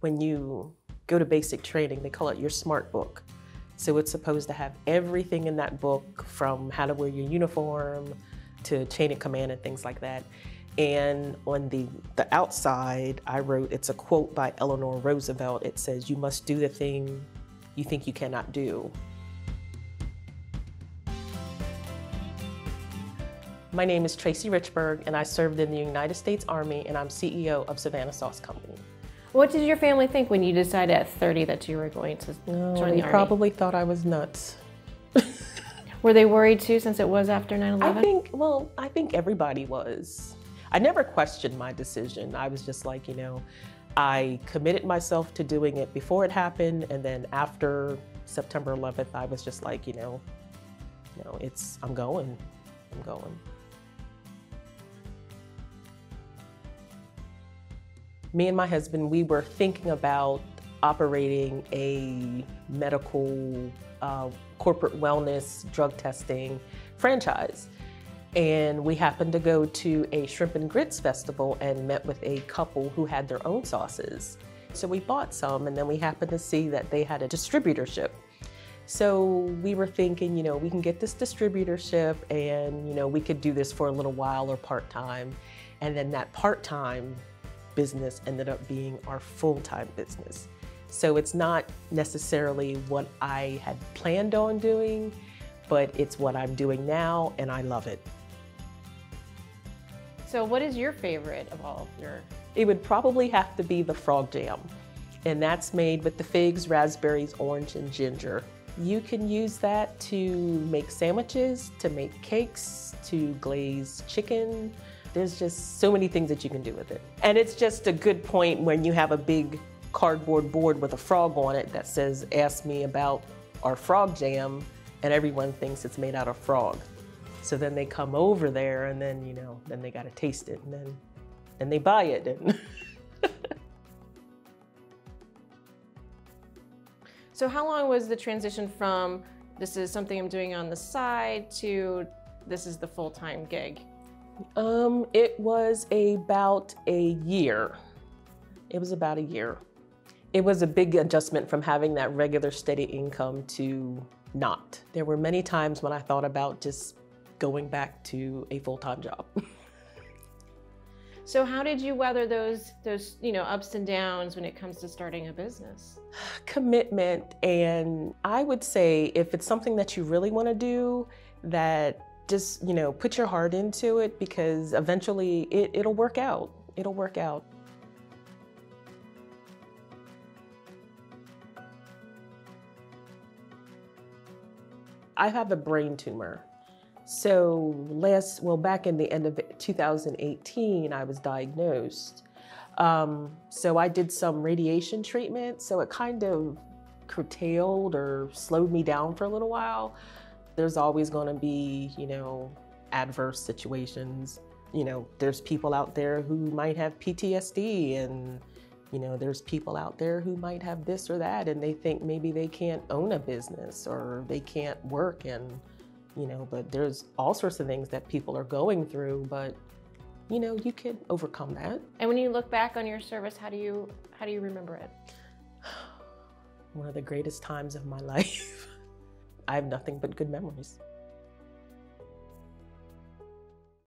When you go to basic training, they call it your SMART book. So it's supposed to have everything in that book, from how to wear your uniform to chain of command and things like that. And on the outside, I wrote, it's a quote by Eleanor Roosevelt. It says, "You must do the thing you think you cannot do." My name is Tracey Richburg, and I served in the United States Army, and I'm CEO of Savannah Sauce Company. What did your family think when you decided at 30 that you were going to join the Army? They probably thought I was nuts. Were they worried too, since it was after 9/11? I think everybody was. I never questioned my decision. I was just like, I committed myself to doing it before it happened, and then after September 11th, I was just like, I'm going. Me and my husband, we were thinking about operating a medical corporate wellness drug testing franchise. And we happened to go to a shrimp and grits festival and met with a couple who had their own sauces. So we bought some, and then we happened to see that they had a distributorship. So we were thinking, we can get this distributorship and, we could do this for a little while or part-time. And then that part-time business ended up being our full-time business. So it's not necessarily what I had planned on doing, but it's what I'm doing now, and I love it. So what is your favorite of all of your? It would probably have to be the frog jam, and that's made with the figs, raspberries, orange, and ginger. You can use that to make sandwiches, to make cakes, to glaze chicken. There's just so many things that you can do with it. And it's just a good point when you have a big cardboard board with a frog on it that says, "Ask me about our frog jam," and everyone thinks it's made out of frog. So then they come over there and then, then they gotta taste it, and then they buy it. And So how long was the transition from this is something I'm doing on the side to this is the full-time gig? It was about a year. It was about a year. It was a big adjustment from having that regular steady income to not. There were many times when I thought about just going back to a full-time job. So how did you weather those ups and downs when it comes to starting a business? Commitment, and I would say if it's something that you really want to do, that just, put your heart into it, because eventually it'll work out. It'll work out. I have a brain tumor. So back in the end of 2018, I was diagnosed. So I did some radiation treatment, so it kind of curtailed or slowed me down for a little while. There's always going to be, adverse situations. There's people out there who might have PTSD, and, there's people out there who might have this or that, and they think maybe they can't own a business or they can't work, and, but there's all sorts of things that people are going through, but, you can overcome that. And when you look back on your service, how do you remember it? One of the greatest times of my life. I have nothing but good memories.